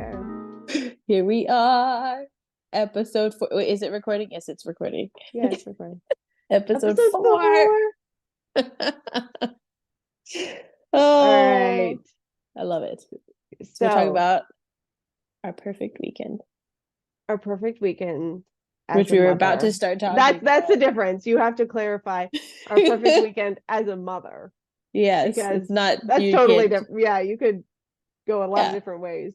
there. Here we are. Episode 4. Wait, is it recording? Yes, it's recording. Yeah, it's recording. Episode Episode 4. 4. Oh, All right. I love it. So we're So talking about our perfect weekend, our perfect weekend as which a we were mother. about to start talking That's the about. difference. You have to clarify our perfect weekend as a mother. Yes, Because it's not that's you totally can't. different. Yeah, you could go a lot of Yeah, different ways.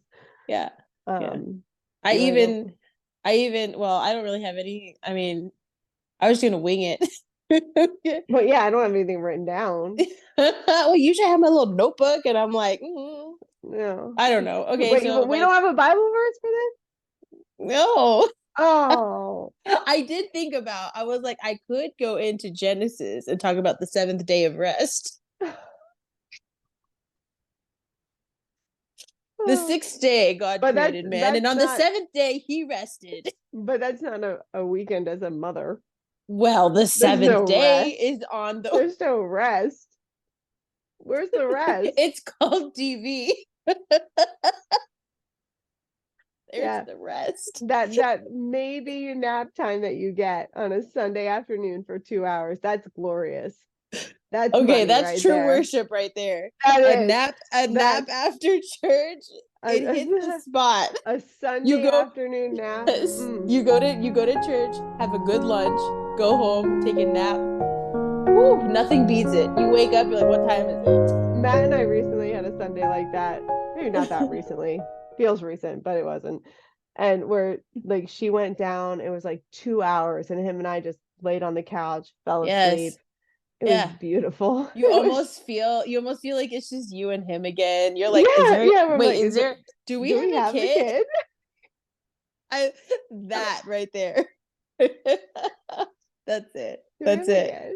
yeah, yeah. I even, well, I don't really have any. I mean, I was gonna wing it. But yeah, I don't have anything written down. Well, usually I have my little notebook, and I'm like, No. I don't know. Okay, Wait, so we don't have a Bible verse for this? no. Oh. I did think about, I was like, I could go into Genesis and talk about the 7th day of rest. The 6th day God But created man, and on the 7th day he rested. But that's not a weekend as a mother. Well, the 7th day rest. is on the. There's no rest. Where's the rest? It's called TV. There's the rest. That maybe nap time that you get on a Sunday afternoon for 2 hours. That's glorious. That's okay. That's right true there. worship right there. That nap after church. It hits the spot. A Sunday afternoon nap. You go to church, have a good lunch, go home, take a nap. Woo, nothing beats it. You wake up, you're like, what time is it? Matt and I recently had a Sunday like that. Maybe not that recently. Feels recent, but it wasn't. And where like she went down, it was like 2 hours, and him and I just laid on the couch, fell asleep. It was beautiful. You almost feel like it's just you and him again. You're like, do we have a kid? That right there. That's it. That's it.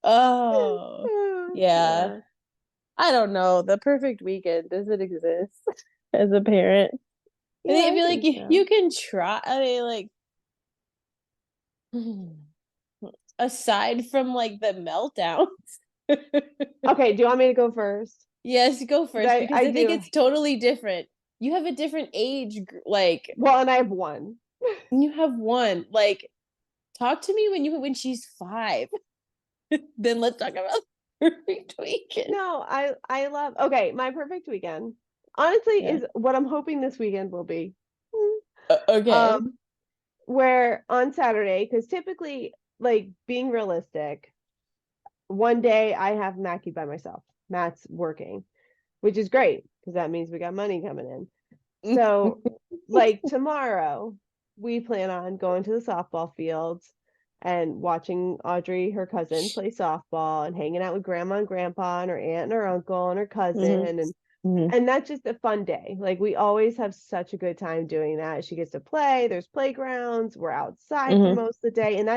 Oh, yeah. I don't know. The perfect weekend, does it exist as a parent? Yeah, I feel like you can try. I mean, like, aside from like the meltdowns. Okay, do you want me to go first? Yes, go first, because I think it's totally different. You have a different age, like. Well, and I have one. You have one. Like, talk to me when she's 5. Then let's talk about perfect weekend. No, I love. Okay, my perfect weekend, honestly, is what I'm hoping this weekend will be. Okay. Where on Saturday, because typically, like being realistic, one day I have Mackie by myself. Matt's working, which is great because that means we got money coming in. So, like tomorrow, we plan on going to the softball fields and watching Audrey, her cousin, play softball and hanging out with grandma and grandpa and her aunt and her uncle and her cousin. And that's just a fun day. Like we always have such a good time doing that. She gets to play, there's playgrounds, we're outside for most of the day. And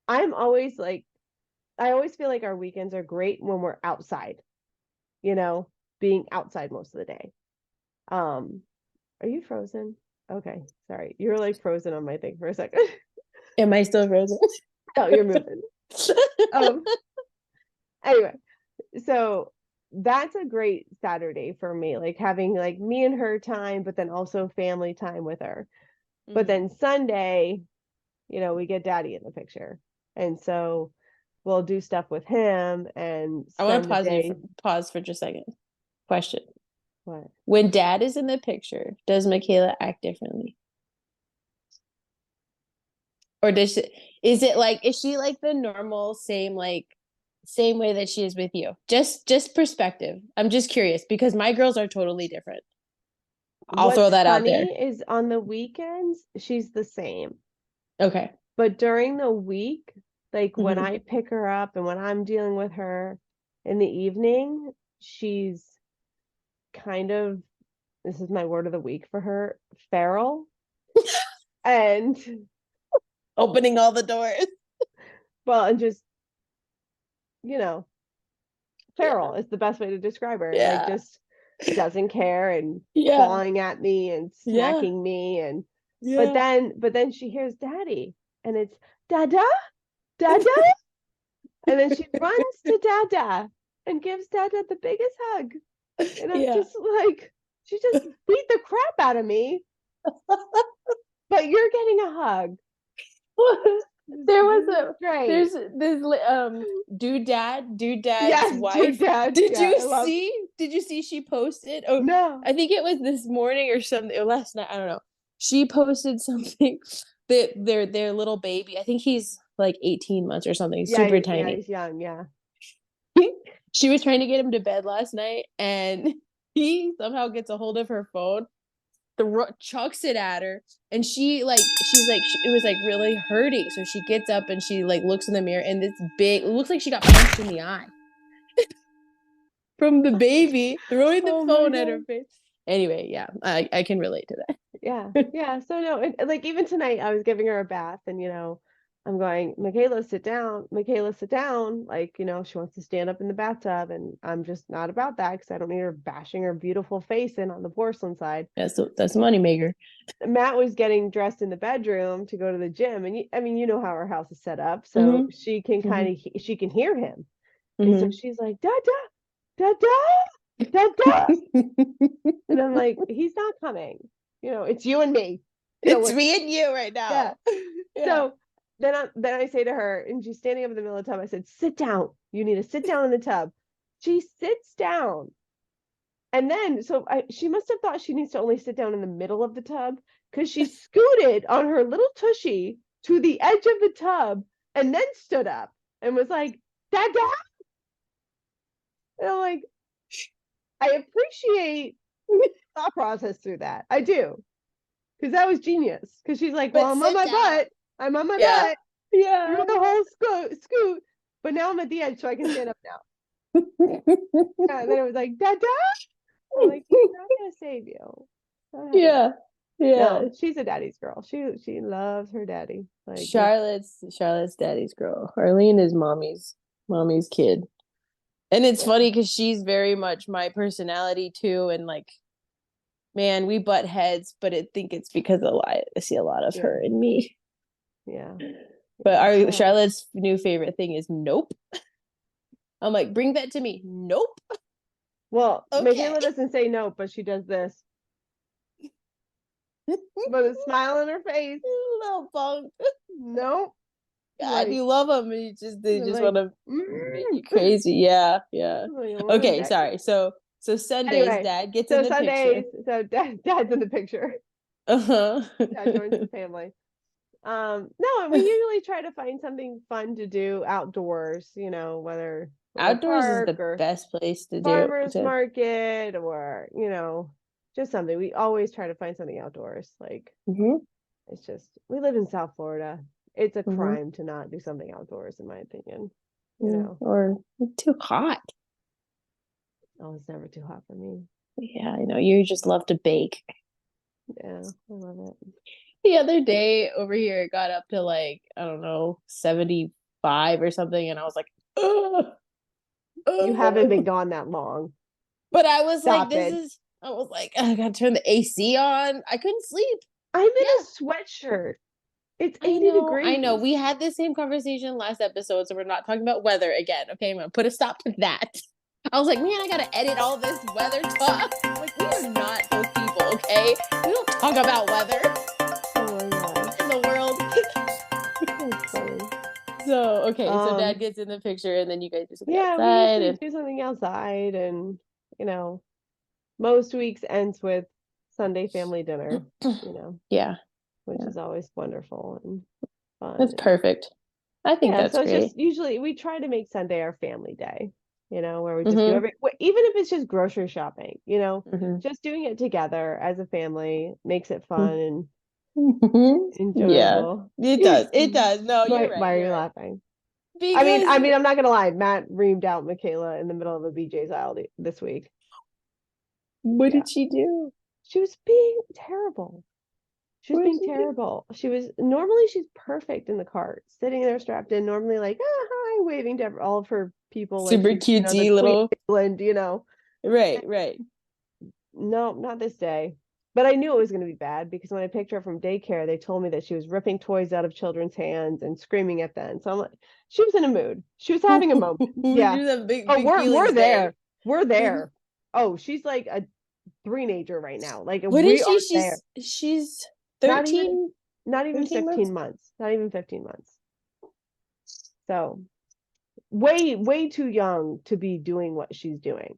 I'm always like, I always feel like our weekends are great when we're outside, being outside most of the day. Are you frozen? Okay, sorry. You were like frozen on my thing for a second. Am I still frozen? Oh, you're moving. Anyway, so that's a great Saturday for me, like having like me and her time, but then also family time with her. But then Sunday, we get daddy in the picture. And so we'll do stuff with him and I want to pause for just a second. Question. What? When dad is in the picture, does Michaela act differently? Or is she like the normal same way that she is with you? Just perspective. I'm just curious because my girls are totally different. I'll throw that out there. What's funny is on the weekends, she's the same. Okay. But during the week, like when I pick her up and when I'm dealing with her in the evening, she's kind of, this is my word of the week for her, feral. And opening all the doors. Well, and just, feral is the best way to describe her. Like just doesn't care and clawing at me and smacking me and but then she hears daddy and it's dada and then she runs to dada and gives dada the biggest hug and I'm just like, She just beat the crap out of me, but you're getting a hug. There was a Great. there's this dad's Yes, wife. Dad. Did Yeah, you see she posted? Oh, no. I think it was this morning or something, or last night. I don't know. She posted something that their little baby. I think he's like 18 months or something, Yeah, super yeah, tiny. he's young. Yeah. She was trying to get him to bed last night, and he somehow gets a hold of her phone, chucks it at her, and she's like, it was like really hurting. So she gets up and she like looks in the mirror, and this big, it looks like she got punched in the eye from the baby throwing the Oh my phone at her God. face. Anyway, yeah, I can relate to Yeah. that. Yeah. So no, like even tonight I was giving her a bath and I'm going, Michaela, sit down. Michaela, sit down. Like, she wants to stand up in the bathtub and I'm just not about that because I don't need her bashing her beautiful face in on the porcelain side. That's a moneymaker. Matt was getting dressed in the bedroom to go to the gym, and I mean, you know how our house is set up, so Mm-hmm. she can she can hear him, and so Mm-hmm. she's like, Dada, Dada, Dada, and I'm like, he's not coming, it's you and me. It's me and you right Yeah. now. Yeah. So then I say to her, and she's standing up in the middle of the tub. I said, sit down. You need to sit down in the tub. She sits down. And then, she must have thought she needs to only sit down in the middle of the tub because she scooted on her little tushy to the edge of the tub and then stood up and was like, Dada. And I'm like, I appreciate thought process through that. I do. Because that was genius. Because she's like, well, But I'm on sit my down. butt. I'm on my Yeah. butt Yeah. through the whole scoot. But now I'm at the edge, so I can stand up now. Yeah, and then it was like, Dada. I'm like, he's not gonna save you. Yeah. Yeah. No, she's a daddy's girl. She loves her daddy. Like Charlotte's daddy's girl. Arlene is mommy's kid. And it's funny because she's very much my personality too. And like, man, we butt heads, but I think it's because I see a lot of her in me. Yeah. But So, Charlotte's new favorite thing is nope. I'm like, bring that to me. Nope. well, Okay. Michaela doesn't say no, but she does this. But a smile on her face. Little punk. Nope. God, Like, you love them. They just like, want to make you crazy. Yeah, yeah. Okay, sorry. So Sundays, anyway, Dad gets in so the Sundays, picture. so dad's in the picture. Uh-huh. Dad joins the family. No, and we usually try to find something fun to do outdoors, whether a Outdoors is park the or best place to do. farmer's market or, just something. We always try to find something outdoors. Like, Mhm. it's just, we live in South Florida. It's a Mhm. crime to not do something outdoors, in my opinion. Or too hot. Oh, it's never too hot for me. Yeah, I know. You just love to bake. Yeah, I love it. The other day over here, it got up to like, I don't know, 75 or something. And I was like, ugh, You haven't been ugh. gone that long. But I was like, Stop it. I was like, I gotta turn the AC on. I couldn't sleep. I'm in Yeah. a sweatshirt. It's I 80 know, I degrees. know. We had the same conversation last episode, so we're not talking about weather again. Okay, I'm gonna put a stop to that. I was like, man, I gotta edit all this weather talk. Like, we are not those people, okay? We don't talk about weather Oh my God. in the world. That's funny. So, okay, so Dad gets in the picture, and then you guys do something Yeah, we outside. usually do something outside, and most weeks ends with Sunday family dinner, Yeah, which is always wonderful and fun. that's perfect. I think Yeah, that's so it's great. just usually we try to make Sunday our family day, where we just do Mm-hmm. even if it's just grocery shopping, Mm-hmm. just doing it together as a family makes it fun and Yeah, enjoyable. it does. It does. No, Why, you're right. why are You're you right. laughing? Because I'm not gonna lie. Matt reamed out Michaela in the middle of a BJ's aisle this week. what Yeah, did she do? she was being terrible. She was What did being she do? terrible. Normally she's perfect in the cart, sitting there strapped in, normally like, hi, waving to all of her people like Super she's, the cutesy Queen little. of England. Right. No, not this day. But I knew it was going to be bad because when I picked her up from daycare, they told me that she was ripping toys out of children's hands and screaming at them. So I'm like, she was in a mood. She was having a moment. Yeah. She's a big Oh, we're feelings day. there. We're there. Oh, she's like a three-nager right now. Like What we is are she? there. She's Not even 13, not even 13 15 months. months. Not even 15 months. So way too young to be doing what she's doing.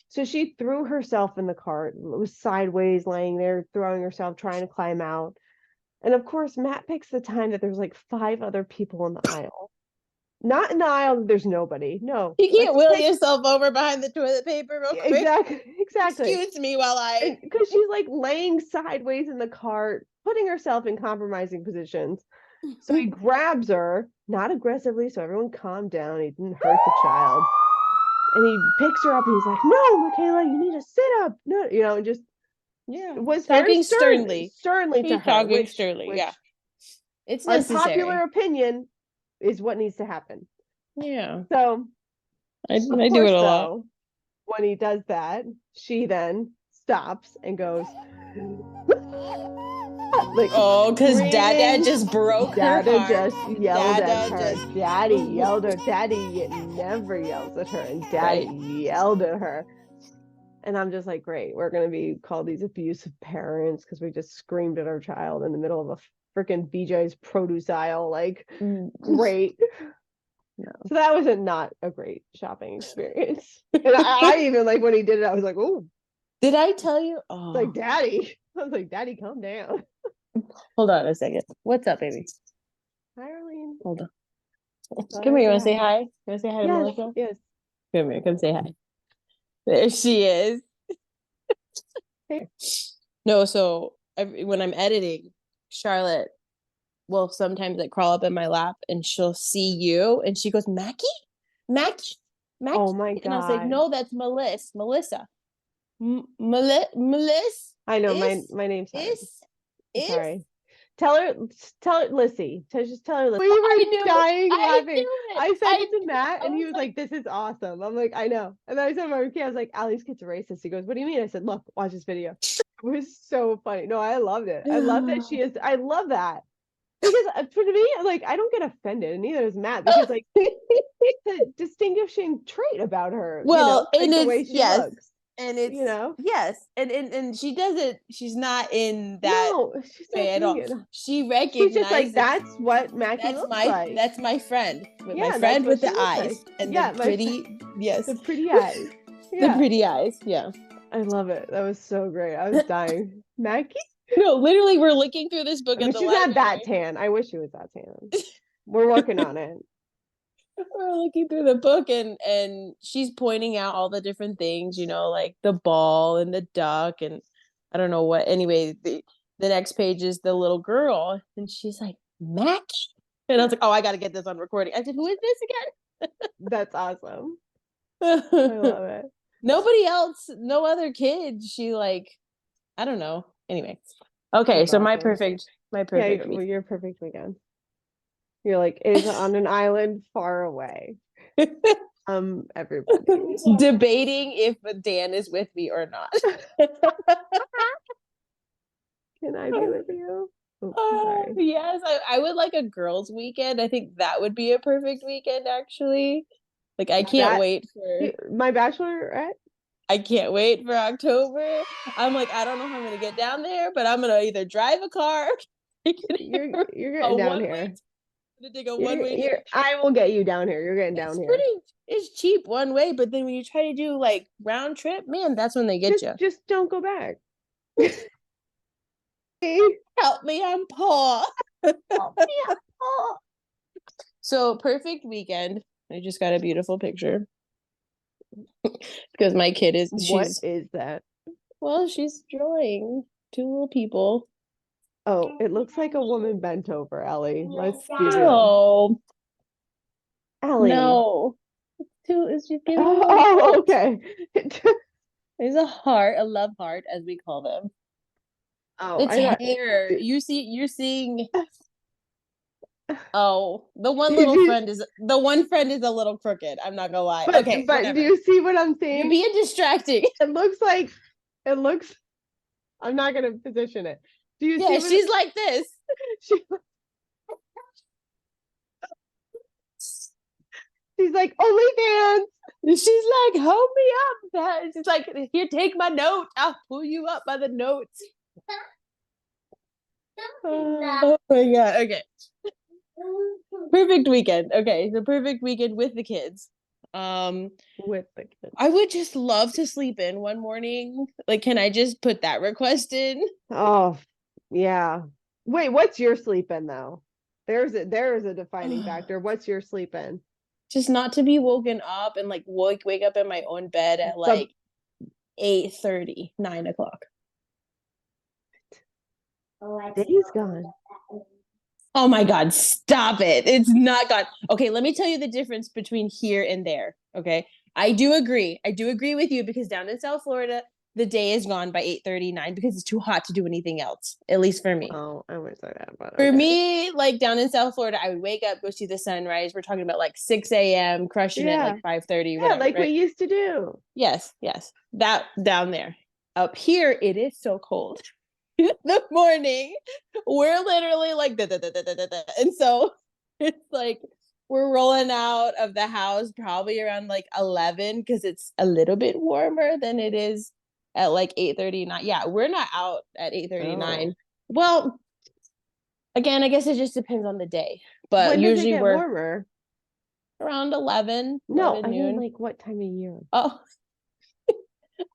So she threw herself in the cart, was sideways laying there, throwing herself, trying to climb out. And of course, Matt picks the time that there's like 5 other people in the aisle. Not in the aisle, there's nobody. No. You can't Let's wheel pick yourself over behind the toilet paper real quick. exactly. Excuse me while I. And because she's like laying sideways in the cart, putting herself in compromising positions. So he grabs her, not aggressively, so everyone calm down. He didn't hurt the child. And he picks her up and he's like, "No, Michaela, you need to sit up." No, and just Yeah. was very Talking sternly. sternly to He's her, talking which sternly. Yeah. It's unpopular necessary. opinion is what needs to happen. Yeah. So, I of do course, it a lot. though, when he does that, she then stops and goes, like, Oh, because Dada screaming. just broke her Dada heart. just yelled at Dada her. just Daddy yelled at her. Daddy never yells at her, and Daddy right. yelled at her. And I'm just like, great, we're gonna be called these abusive parents because we just screamed at our child in the middle of a freaking BJ's produce aisle. Like, great. No. So that was not a great shopping experience. And I even like when he did it, I was like, oh, Did I tell you? Oh, like Daddy. I was like, Daddy, calm down. hold on a second. What's up, baby? Hi, Arlene. Hold on. Let Come her here. You say want to say hi. hi? You want to say hi to Yes, Melissa? yes. Come here. Come say hi. There she is. No, so when I'm editing, Charlotte will sometimes like crawl up in my lap and she'll see you and she goes, Mackie? Mackie? Mackie? Oh my And I'll say, God. no, that's Melissa. Melissa? I know my name's hard. Is? Sorry. Tell her, Lissy. Just tell her, Lissy. We I were knew dying it. I laughing. knew it. I sent I it to knew Matt, it. and he was like, "This is awesome." I'm like, "I know." And then I said to my kid, I was like, "Allie's kid's racist." He goes, "What do you mean?" I said, "Look, watch this video." It was so funny. No, I loved it. I love that she is. I love that because for me, like, I don't get offended, and neither is Matt because like it's a distinguishing trait about her. Well, Like and the it's way she yes, looks. and it's yes, and she doesn't. She's not in that No, she's not way at all. doing it. She She's just like, recognizes that's what Mackie looks like. that's my friend, Yeah, that's friend what with she the looks like. eyes and Yeah, the pretty yes, the pretty eyes. the Yeah, pretty eyes. Yeah. I love it. That was so great. I was dying. Mackie? No, literally, we're looking through this book I at mean, the she's not that library. tan. I wish she was that tan. We're working on it. We're looking through the book and she's pointing out all the different things, like the ball and the duck and I don't know what. Anyway, the next page is the little girl and she's like, Mac? And I was like, oh, I got to get this on recording. I said, who is this That's awesome. again? I love it. Nobody else, no other kids. She like, I don't know. Anyway. Okay, That's so my awesome. perfect Yeah, week. your perfect weekend. You're like, it is on an island far away. Everybody. Debating if Dan is with me or not. Can I be with you? Oops, sorry. Yes, I would like a girls' weekend. I think that would be a perfect weekend, actually. Like, I can't wait for my bachelorette. I can't wait for October. I'm like, I don't know how I'm gonna get down there, but I'm gonna either drive a car, You're getting down here. To take a one-way. I will get you down here. You're getting down here. It's cheap one way, but then when you try to do like round trip, man, that's when they get you. Just don't go back. Help me, I'm poor. Help me, I'm poor. So perfect weekend. I just got a beautiful picture because my kid is. What is that? Well, she's drawing two little people. Oh, it looks like a woman bent over, Ellie. Let's give you. Oh, Ellie. No. It's just giving. Oh, okay. There's a heart, a love heart, as we call them. Oh, it's hair. You're seeing. Oh, the one friend is a little crooked. I'm not gonna lie. But, okay, but whatever. do you see what I'm saying? You're being distracting. It looks. I'm not gonna position it. Do you see? She's like this. She's like, OnlyFans. She's like, hold me up. She's like, here, take my note. I'll pull you up by the notes. Oh my God. Okay. Perfect weekend. Okay. So perfect weekend with the kids. With the kids. I would just love to sleep in one morning. Like, can I just put that request in? Oh, yeah. Wait, what's your sleep in though? There is a defining factor. What's your sleep in? Just not to be woken up and like wake up in my own bed at But like 8:30, 9 o'clock. day's gone. Oh my God, stop it. It's not gone. Okay, let me tell you the difference between here and there. Okay. I do agree. I do agree with you because down in South Florida, the day is gone by 8:39 because it's too hot to do anything else, at least for me. Oh, I would say that, but For okay. me, like down in South Florida, I would wake up, go see the sunrise. We're talking about like 6 a.m., crushing it like 5:30, Yeah, whatever. like we Right? used to do. Yes, yes. That down there. Up here, it is so cold. In the morning, we're literally like, da, da, da, da, da, da, da. And so it's like we're rolling out of the house probably around like 11 because it's a little bit warmer than it is at like 8:39. Yeah, we're not out at 8:39. Oh. Well, again, I guess it just depends on the day, but When does it usually get we're warmer? around 11, No, 11 I mean noon. like what time of year? Oh,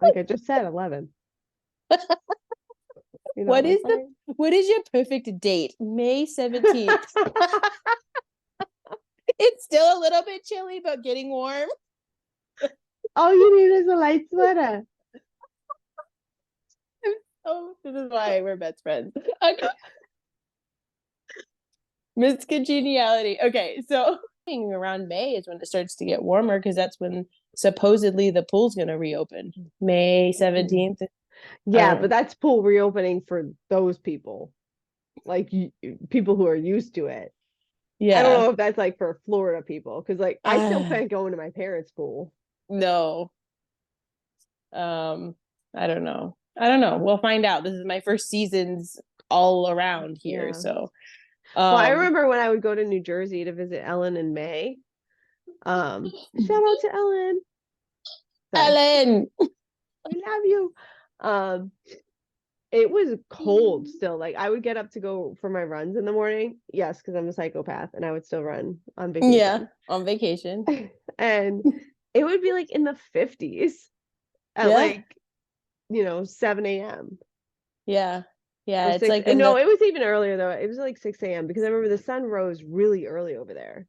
Like I just said 11. You know what what I'm is saying? what is your perfect date? May 17th. It's still a little bit chilly, but getting warm. All you need is a light sweater. Oh, this is why we're best friends. Okay. Miss Congeniality. Okay, so around May is when it starts to get warmer because that's when supposedly the pool's going to reopen. May 17th. Yeah, but that's pool reopening for those people. Like people who are used to it. I don't Yeah. know if that's like for Florida people because like I still plan going to my parents' pool. No. I don't know. I don't know. We'll find out. This is my first seasons all around here, Yeah. so Well, I remember when I would go to New Jersey to visit Ellen in May. Shout out to Ellen. Sorry. Ellen. I love you. It was cold still. Like I would get up to go for my runs in the morning. Yes, because I'm a psychopath and I would still run on vacation. Yeah, on vacation. And it would be like in the 50s at Yeah. like, 7 a.m. Yeah. Yeah, Or it's 6. like in No, the it was even earlier though. It was like 6 a.m. because I remember the sun rose really early over there.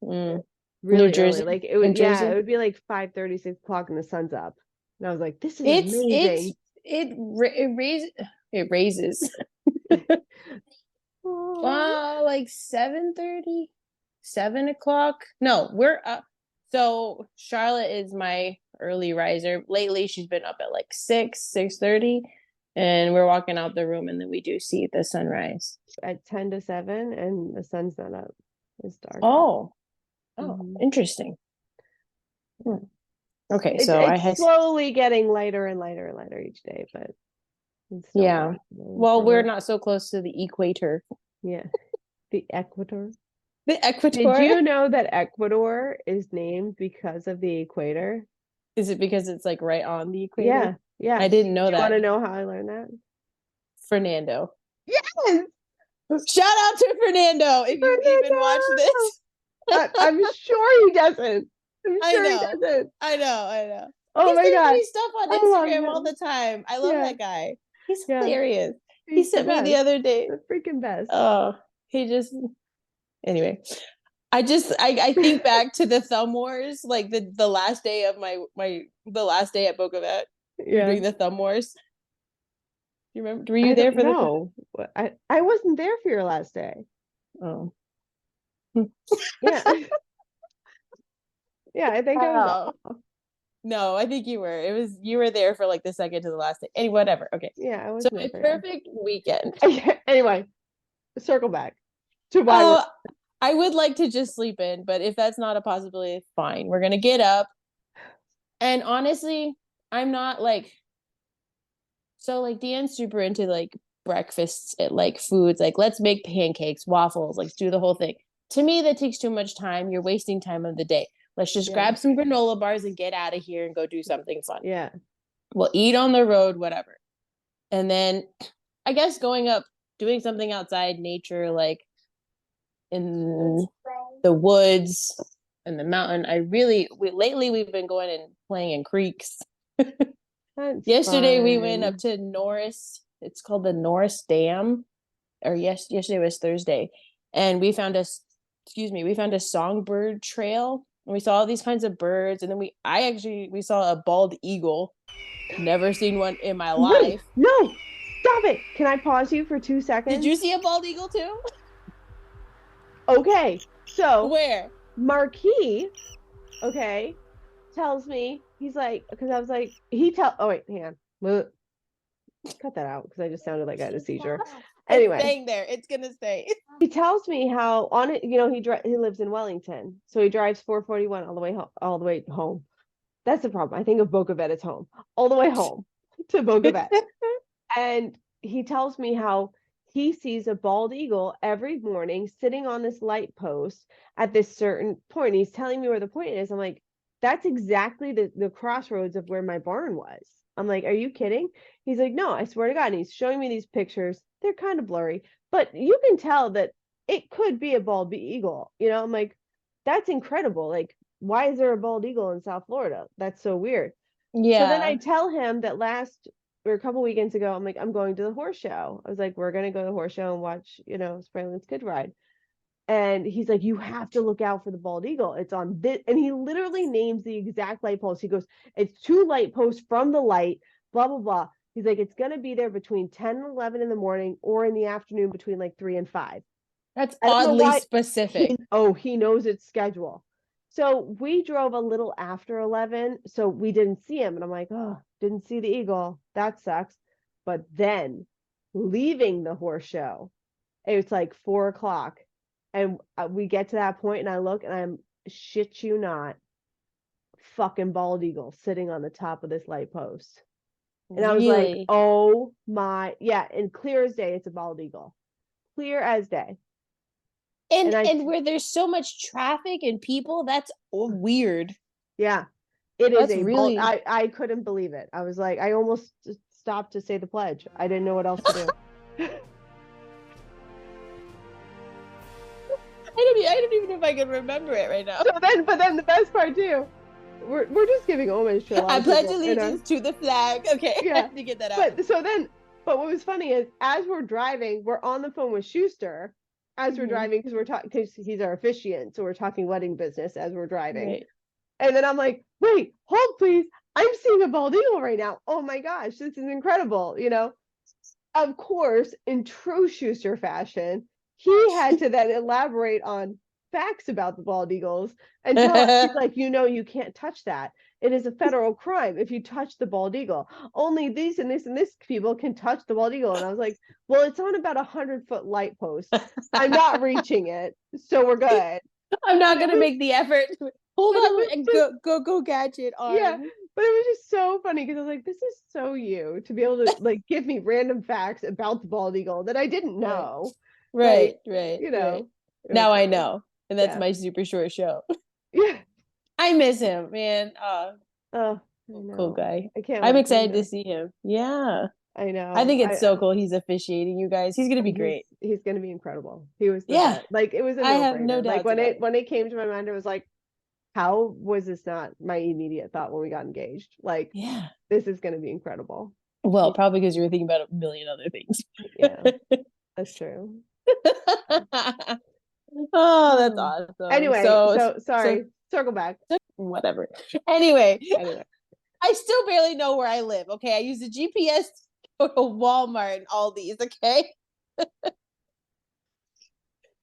New Really Jersey. early. Like it would, In Jersey. it would be like 5:30, 6 o'clock and the sun's up. And I was like, this is It's amazing. it raises like 7:30, 7 o'clock. No, we're up. So Charlotte is my early riser. Lately she's been up at like 6:30, and we're walking out the room and then we do see the sunrise. At 10 to 7 and the sun's not up. It's dark. Oh, Mhm. interesting. Okay, It's so I it's had slowly getting lighter and lighter and lighter each day, but it's still yeah. dark. Well, we're not so close to the equator. Yeah. The Equator. The equator. Did you know that Ecuador is named because of the equator? Is it because it's like right on the equator? Yeah. Yeah. I didn't know Do you that. want to know how I learned that? Fernando. Yes. Shout out to Fernando if you even watch this. I'm sure he doesn't. I He know. doesn't. I know. Oh He my sends God. me stuff on I love Instagram all him. the time. I love Yeah. that guy. He's Yeah. hilarious. He He's the sent me the best. other day. The freaking best. Oh, he just anyway. I think back to the Thumb Wars, like the last day of the last day at Boca Vet. Yeah. Doing the Thumb Wars. You remember? Were you there for no. I wasn't there for your last day. Oh. Yeah. Yeah, I think I was off. No, I think you were. You were there for like the second to the last day. Anyway, whatever. Okay. Yeah, I was So my perfect weekend. Anyway, circle back to why I would like to just sleep in, but if that's not a possibility, fine. We're gonna get up. And honestly, I'm not like so like Deanne's super into like breakfasts at like foods, like let's make pancakes, waffles, like do the whole thing. To me, that takes too much time. You're wasting time of the day. Let's just Yeah. grab some granola bars and get out of here and go do something fun. Yeah. We'll eat on the road, whatever. And then I guess going up, doing something outside nature, like in the woods and the mountain. Lately we've been going and playing in creeks. That's Yesterday we went fun. up to Norris. It's called the Norris Dam. Or yesterday was Thursday. And we found a songbird trail. And we saw all these kinds of birds. And then we saw a bald eagle. Never seen one in my life. Wait, no, stop it. Can I pause you for 2 seconds? Did you see a bald eagle too? Okay, so where? Marquis, okay, tells me, he's like, because I was like, oh wait, hang on. Cut that out because I just sounded like I had a seizure. Anyway, it's staying there. It's gonna stay. He tells me how on it, he lives in Wellington, so he drives 441 all the way home. That's the problem. I think of Boca Vet's home, all the way home to Boca Vet. And he tells me how he sees a bald eagle every morning sitting on this light post at this certain point. He's telling me where the point is. I'm like, that's exactly the crossroads of where my barn was. I'm like, are you kidding? He's like, no, I swear to God. And he's showing me these pictures. They're kind of blurry, but you can tell that it could be a bald eagle. I'm like, that's incredible. Like, why is there a bald eagle in South Florida? That's so weird. Yeah. So then I tell him that a couple weekends ago, I'm like, I'm going to the horse show. I was like, we're going to go to the horse show and watch, Spraylin's Kid Ride. And he's like, you have to look out for the bald eagle. It's on this. And he literally names the exact light post. He goes, it's 2 light posts from the light, blah, blah, blah. He's like, it's going to be there between 10 and 11 in the morning or in the afternoon between like 3 and 5. That's oddly specific. He knows its schedule. So we drove a little after 11, so we didn't see him. And I'm like, oh, didn't see the eagle. That sucks. But then leaving the horse show, it's like 4:00. And we get to that point and I look and I'm, shit you not, fucking bald eagle sitting on the top of this light post. And I was like, oh my, yeah. And clear as day, it's a bald eagle. Clear as day. And where there's so much traffic and people, that's weird. Yeah, it is really. I couldn't believe it. I was like, I almost stopped to say the pledge. I didn't know what else to do. I don't even know if I can remember it right now. But then the best part too, we're just giving homage to a lot I of pledge people, allegiance to the flag. Okay, yeah, I have to get that out. But what was funny is as we're driving, we're on the phone with Schuster. As we're driving, because we're talking, because he's our officiant, so we're talking wedding business as we're driving. Right. And then I'm like, wait, hold please. I'm seeing a bald eagle right now. Oh my gosh, this is incredible. Of course, in true Schuster fashion, he had to then elaborate on facts about the bald eagles and tell us, he's like, you can't touch that. It is a federal crime if you touch the bald eagle. Only these and this and this people can touch the bald eagle. And I was like, well, it's on about 100-foot light post. I'm not reaching it, so we're good. I'm not going to make the effort. Hold on and go catch it. Yeah, but it was just so funny because I was like, this is so you to be able to like give me random facts about the bald eagle that I didn't know. Right. Now I know. And that's my super short show. Yeah. I miss him, man. Oh, cool guy. I'm excited to see him. Yeah. I know. I think it's so cool. He's officiating, you guys. He's gonna be great. He's gonna be incredible. He was best. Like it was a no-brainer. I have no doubt. Like when it came to my mind, it was like, how was this not my immediate thought when we got engaged? Like, yeah, this is gonna be incredible. Well, probably because you were thinking about a million other things. Yeah, that's true. Oh, that's awesome. Anyway, so sorry. Circle back. Whatever. Anyway, I still barely know where I live. Okay, I use the GPS to go to Walmart and all these. Okay,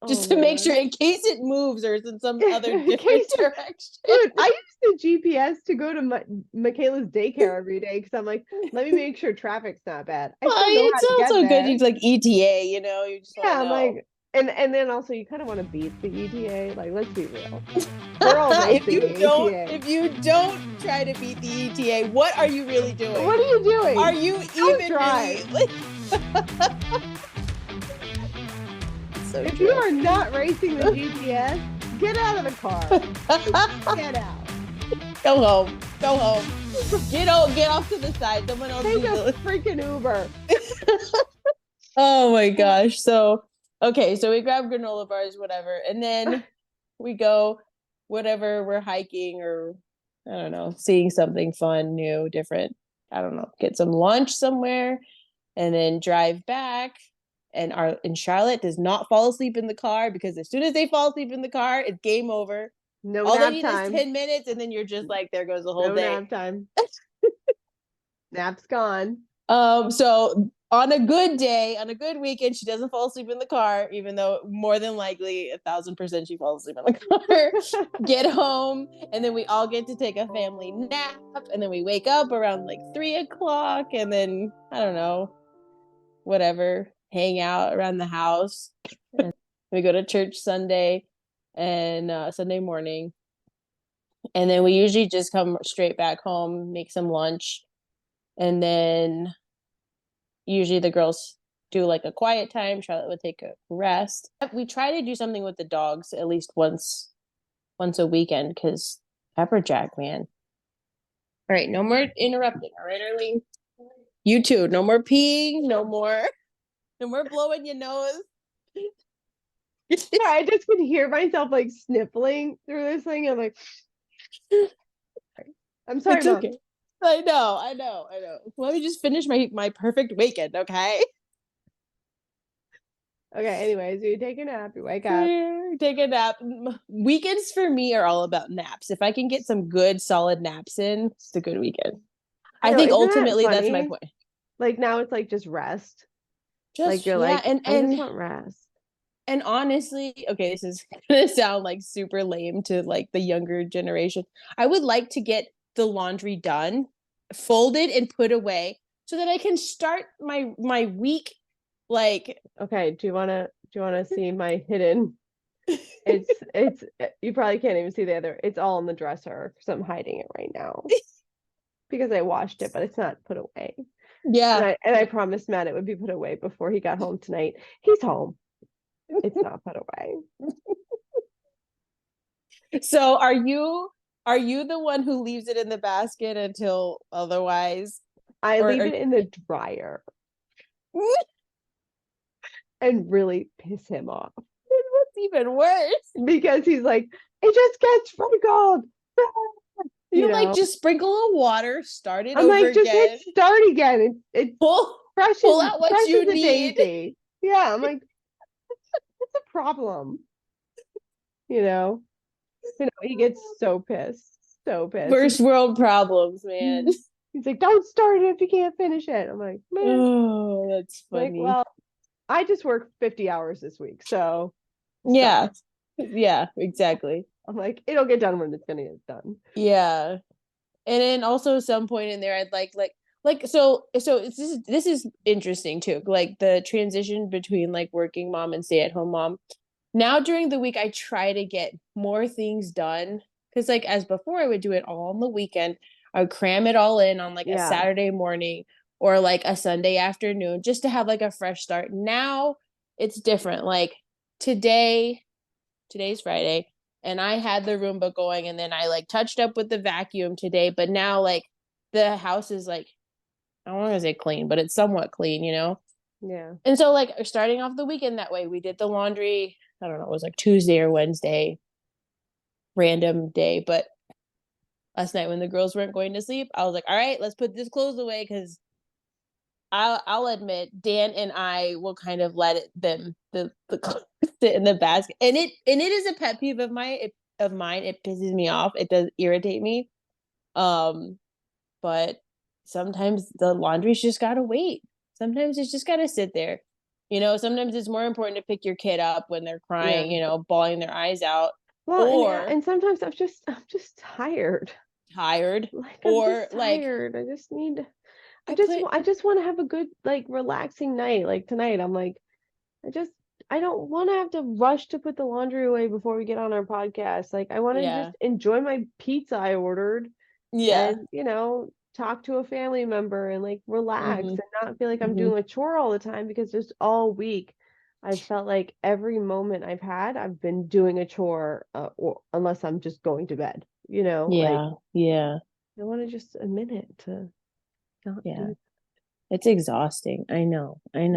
just to make sure in case it moves or it's in some other different direction. Dude, I use the GPS to go to Michaela's daycare every day because I'm like, let me make sure traffic's not bad. It's also good. It's like ETA, You just I'm like. And then also you kind of want to beat the ETA. Like, let's be real. We're all if you don't try to beat the ETA, what are you really doing? What are you doing? Are you even really? If you are not racing the GPS, Get out of the car. Get out. Go home. Go home. Get off to the side. Someone else Take do a the freaking Uber. Oh my gosh. So okay, so we grab granola bars, whatever, and then we go whatever we're hiking or I don't know, seeing something fun, new, different. I don't know, get some lunch somewhere and then drive back. And Charlotte does not fall asleep in the car because as soon as they fall asleep in the car, it's game over. No All they nap need time. is 10 minutes, and then you're just like, there goes the whole No day. nap time. Nap's gone. So on a good day, on a good weekend, she doesn't fall asleep in the car, even though more than likely 1,000% she falls asleep in the car. Get home, and then we all get to take a family nap, and then we wake up around like 3 o'clock, and then I don't know, whatever, hang out around the house. And we go to church Sunday and Sunday morning, and then we usually just come straight back home, make some lunch, and then usually the girls do like a quiet time. Charlotte would take a rest. We try to do something with the dogs at least once a weekend because Pepperjack, man. All right, no more interrupting. All right, Arlene. You too. No more peeing. No more blowing your nose. I just could hear myself like sniffling through this thing. I'm like, I'm sorry, It's Mom. okay. I know. Let me just finish my perfect weekend, okay? Okay, anyways, you take a nap, you wake up. Take a nap. Weekends for me are all about naps. If I can get some good, solid naps in, it's a good weekend. I think ultimately that's my point. Like now it's like just rest. Like you're like, I just want rest. And honestly, okay, this is gonna sound like super lame to like the younger generation. I would like to get the laundry done, folded and put away so that I can start my week like okay, do you wanna see my hidden it's you probably can't even see the other, it's all in the dresser because I'm hiding it right now. Because I washed it, but it's not put away. Yeah. And I promised Matt it would be put away before he got home tonight. He's home. It's not put away. So are you the one who leaves it in the basket until otherwise? I leave it in the dryer and really piss him off. What's even worse? Because he's like, it just gets sprinkled. You like just sprinkle a water, start it I'm over like, just again. hit start again. It's pull out what fresh you as a need. daisy. Yeah, I'm like, what's the problem? You know, he gets so pissed. So pissed. First world problems, man. He's like, don't start it if you can't finish it. I'm like, man. Oh, that's funny. Like, well, I just worked 50 hours this week, so yeah. Yeah, exactly. I'm like, it'll get done when it's gonna get done. Yeah. And then also some point in there I'd like so this is interesting too. Like the transition between like working mom and stay-at-home mom. Now during the week I try to get more things done because like as before I would do it all on the weekend. I would cram it all in on like a Saturday morning or like a Sunday afternoon just to have like a fresh start. Now it's different. Like today's Friday and I had the Roomba going and then I like touched up with the vacuum today, but now like the house is like, I don't want to say clean, but it's somewhat clean, you know? Yeah. And so like starting off the weekend that way, we did the laundry, I don't know, it was like Tuesday or Wednesday, random day, but last night when the girls weren't going to sleep, I was like, all right, let's put this clothes away because I'll admit Dan and I will kind of let the clothes sit in the basket, and it is a pet peeve of mine. It pisses me off. It does irritate me. But sometimes the laundry's just gotta wait. Sometimes it's just gotta sit there. You know, sometimes it's more important to pick your kid up when they're crying, you know, bawling their eyes out. Well, or and sometimes I'm just tired. Tired. Like or I'm just like tired. I just need I just want to have a good like relaxing night. Like tonight I'm like I don't want to have to rush to put the laundry away before we get on our podcast. Like I want to just enjoy my pizza I ordered and, talk to a family member and like relax and not feel like I'm doing a chore all the time because just all week I felt like every moment I've had, I've been doing a chore, or unless I'm just going to bed, like Yeah, yeah, I want to just a minute to not yeah. do. It's exhausting. I know. I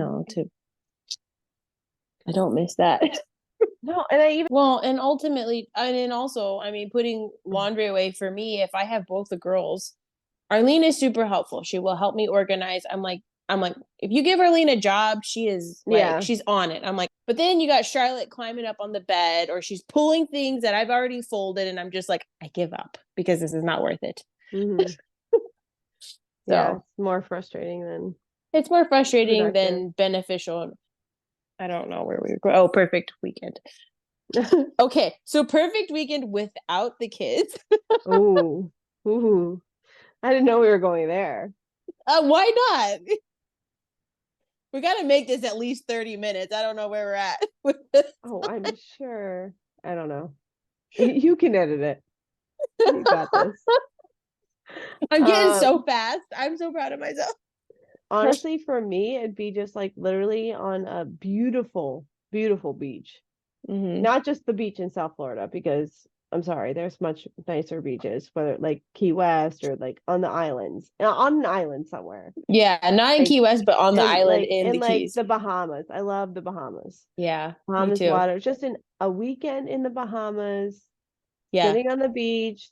don't miss that. No, and I even Well, and ultimately, and then also, I mean, putting laundry away for me, if I have both the girls, Arlene is super helpful. She will help me organize. I'm like, if you give Arlene a job, she is like, yeah. she's on it. I'm like, but then you got Charlotte climbing up on the bed, or she's pulling things that I've already folded, and I'm just like, I give up because this is not worth it. Hmm. Yeah, So it's more frustrating than it's more frustrating productive. than beneficial. I don't know where we were going. Oh, perfect weekend. Okay, so perfect weekend without the kids. Oh, ooh, I didn't know we were going there. Why not? We got to make this at least 30 minutes. I don't know where we're at with this. Oh, I'm sure. I don't know. You can edit it. You got this. I'm getting Um, so fast. I'm so proud of myself. Honestly, for me, it'd be just like literally on a beautiful, beautiful beach. Mm-hmm. Not just the beach in South Florida, because I'm sorry, there's much nicer beaches, whether like Key West or like on the islands, on an island somewhere. Yeah, not in Like Key West, but on the and island like in in the like Keys. the Bahamas. I love the Bahamas. Yeah, me Bahamas too. water, just in a weekend in the Bahamas, Yeah, sitting on the beach,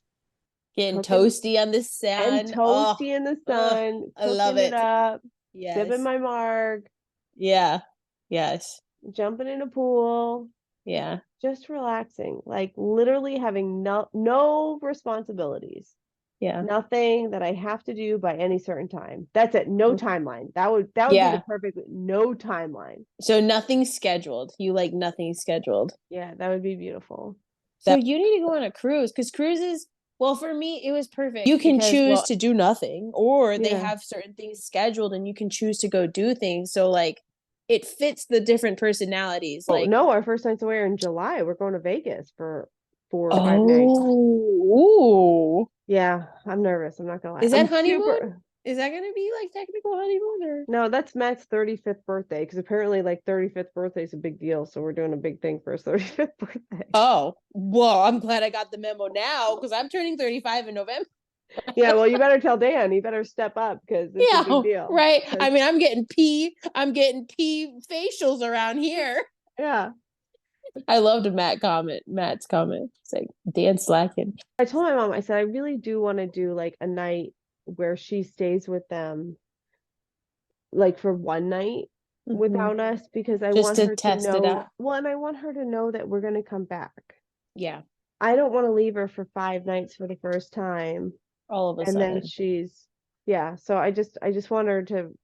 getting cooking toasty on the and sand. Oh, toasty in the oh, sun, I love cooking it it. up, sipping Yes. my marg, Yeah. Yes. jumping in a pool, Yeah. just relaxing, like literally having no responsibilities. Yeah. Nothing that I have to do by any certain time. That's it. No timeline. That would be the Yeah. perfect no timeline. So nothing scheduled. You like nothing scheduled. Yeah, that would be beautiful. So you need to go on a cruise because cruises, well, for me, it was perfect. You can Because choose well, to do nothing, or they yeah. have certain things scheduled and you can choose to go do things. So, like, it fits the different personalities. Oh Like, no, our first night's away are in July. We're going to Vegas for 4 or 5 nights. oh, ooh. Yeah, I'm nervous. I'm not gonna lie. Is I'm that honeymoon? super. Is that going to be like technical honeymoon or? No, that's Matt's 35th birthday because apparently like 35th birthday is a big deal. So we're doing a big thing for his 35th birthday. Oh, well, I'm glad I got the memo now because I'm turning 35 in November. Yeah, well, you better tell Dan. He better step up because it's a big Yeah, deal. right. 'Cause- I mean, I'm getting pee facials around here. yeah. I loved Matt's comment. It's like Dan slacking. I told my mom, I said, I really do want to do like a night where she stays with them, like for one night Mm-hmm. without us, because I Just want to her to test it know, out. well, and I want her to know that we're going to come back. Yeah, I don't want to leave her for 5 nights for the first time. all of a And then sudden. yeah. So I just want her to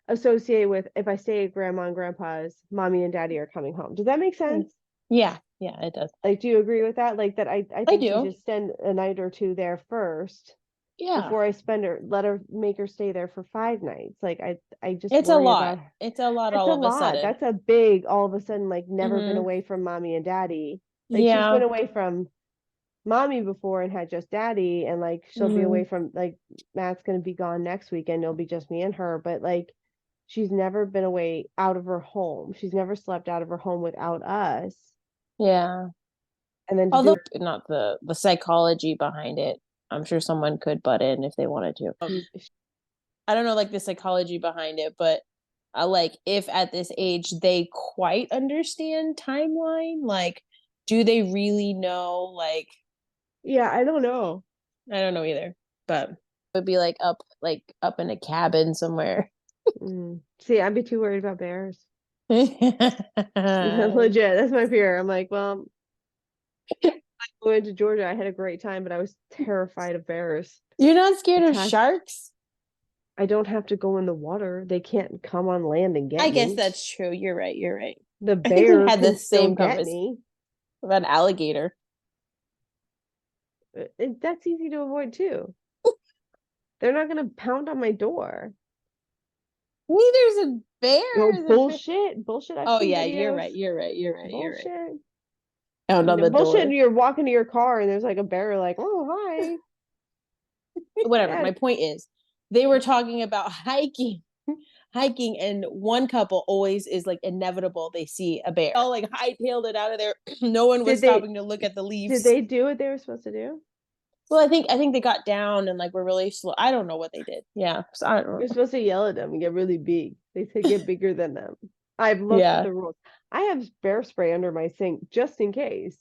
associate with if I stay at grandma and grandpa's, mommy and daddy are coming home. Does that make sense? Yeah, yeah, it does. Like, do you agree with that? Like that I I think she do. should spend a night or two there first Yeah. before I let her make her stay there for 5 nights. Like I just It's a worry lot. about It's a lot that's all a of a lot. sudden. That's a big all of a sudden, like never been Mm-hmm. away from mommy and daddy. Like she's been Yeah. away from mommy before and had just daddy, and like she'll be Mm-hmm. away from like Matt's gonna be gone next weekend. It'll be just me and her, but like she's never been away out of her home. She's never slept out of her home without us. Yeah. And then to do Although not the psychology behind it. I'm sure someone could butt in if they wanted to. I don't know like the psychology behind it, but like if at this age they quite understand timeline, like do they really know like yeah, I don't know. I don't know either, but it would be like up in a cabin somewhere. See, I'd be too worried about bears. You're Legit, that's my fear. I'm like, well, I went to Georgia. I had a great time, but I was terrified of bears. not scared of Attack. sharks? I don't have to go in the water. They can't come on land and I get guess me. that's true. You're right. You're right. The I think we bear had the can still same get conversation me. about an alligator. That's easy to avoid too. They're not gonna pound on my door. Neither's a bear. Oh, Is a bear. bullshit. Bullshit. I've Oh seen yeah, you're videos. right. You're right. You're right. You're right. Bullshit. Pound on the Bullshit. door. You're walking to your car and there's like a bear like, oh, hi. Whatever. Yeah. My point is, they were talking about hiking, hiking, and one couple always is like inevitable. They see a bear. All like hightailed it out of there. No one was Did they stopping to look at the did leaves. they do what they were supposed to do? Well, I think they got down and like were really slow. I don't know what they did. Yeah, so I don't You're know. supposed to yell at them and get really big. They say get bigger than them. I've looked at Yeah, the rules. I have bear spray under my sink just in case.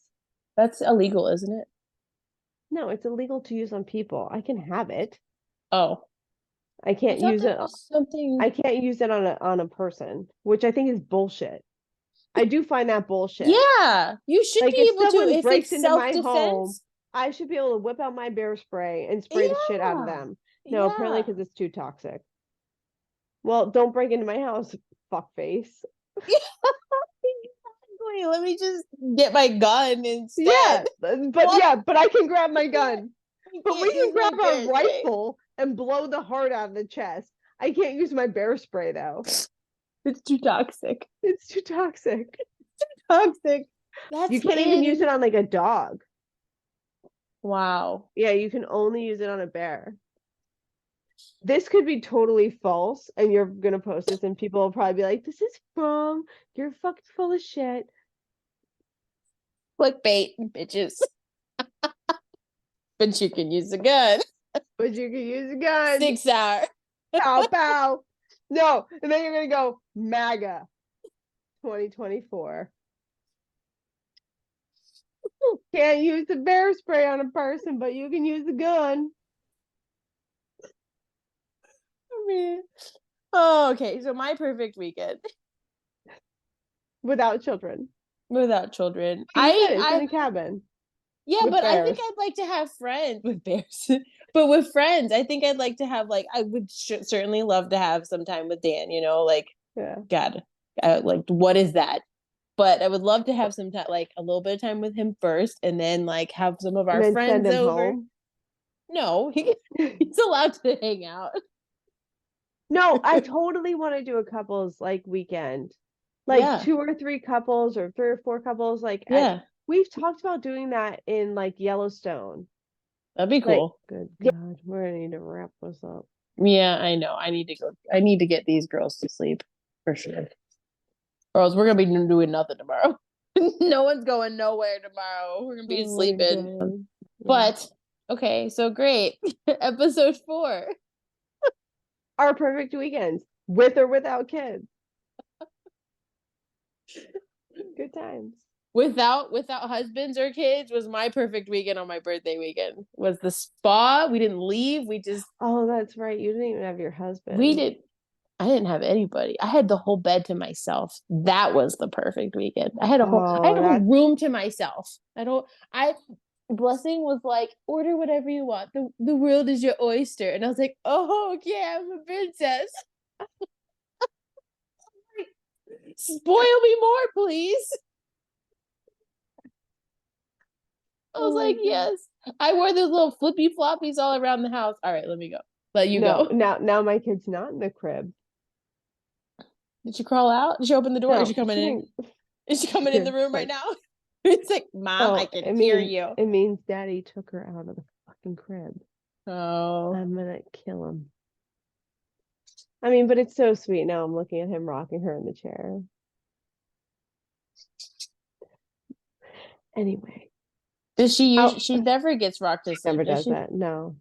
that's illegal, isn't it? No, it's illegal to use on people. I can have it. Oh, I I can't thought use there it. was something. I can't use it on a person, which I think is bullshit. I do find that bullshit. Yeah, you should Like be if able to someone if breaks it's into my home, self-defense. I should be able to whip out my bear spray and spray the shit out of Yeah, them. No, apparently yeah. because it's too toxic. Well, don't break into my house, fuckface. Exactly. Let me just get my gun Yeah, instead. but What? yeah, but I can grab I my can't. gun. I But we can't can use my grab our bear spray. rifle and blow the heart out of the chest. I can't use my bear spray though. It's too toxic. It's too toxic. Toxic. You That's can't even use it on like a dog. wow. Yeah, you can only use it on a bear. This could be totally false, and you're gonna post this, and people will probably be like, "This is wrong. You're fucking full of shit." Clickbait, bitches. But you can use a gun. But you can use a gun. 6 hour. Pow pow. No, and then you're gonna go MAGA 2024. Can't use the bear spray on a person, but you can use the gun. I mean, oh, okay. So my perfect weekend Without children. without children. You said it's in I a cabin yeah, with but I think bears. I'd like to have friends with bears. But with friends, I think I'd like to have like I would certainly love to have some time with Dan. Like Yeah. God, like what is that? But I would love to have some time, like a little bit of time with him first, and then like have some of And our then send friends him over. home. No, he's allowed to hang out. No, I totally want to do a couples like weekend. Like Yeah, 2 or 3 couples or 3 or 4 couples. yeah, We've talked about doing that in like Yellowstone. that'd be Like, cool. good God, we're gonna need to wrap this up. Yeah, I know. I need to go. I need to get these girls to sleep for sure, or else we're gonna be doing nothing tomorrow. No one's going nowhere tomorrow. We're gonna be Oh my sleeping. God. Yeah. But okay, so great. Episode 4. Our perfect weekends, with or without kids. Good times. Without husbands or kids was my perfect weekend on my birthday weekend. Was the spa. We didn't leave. Oh, that's right. You didn't even have your husband. We did I didn't have anybody. I had the whole bed to myself. That was the perfect weekend. I had a whole Oh, room to myself. I Blessing was like, order whatever you want. The world is your oyster. And I was like, oh, okay, I'm a princess. Spoil me more, please. I was like, yes. I wore those little flippy floppies all around the house. All right, let me go. Let you no, go. now my kid's not in the crib. Did she crawl out? Did she open the door? Is No, she coming in? didn't. Is she coming in the room right now? It's like, Mom, I Oh, can hear you. it means Daddy took her out of the fucking crib. Oh, I'm gonna kill him. I mean, but it's so sweet. Now I'm looking at him rocking her in the chair. Anyway, does she oh, she never gets rocked to she sleep, never does does she? that. No.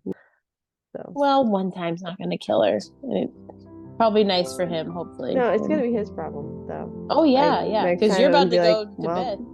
So Well, one time's not going to kill her. And probably nice for him, hopefully. no, it's gonna be his problem though. Oh yeah, Like yeah. next Because time you're I'm gonna about to be like, go to well, bed.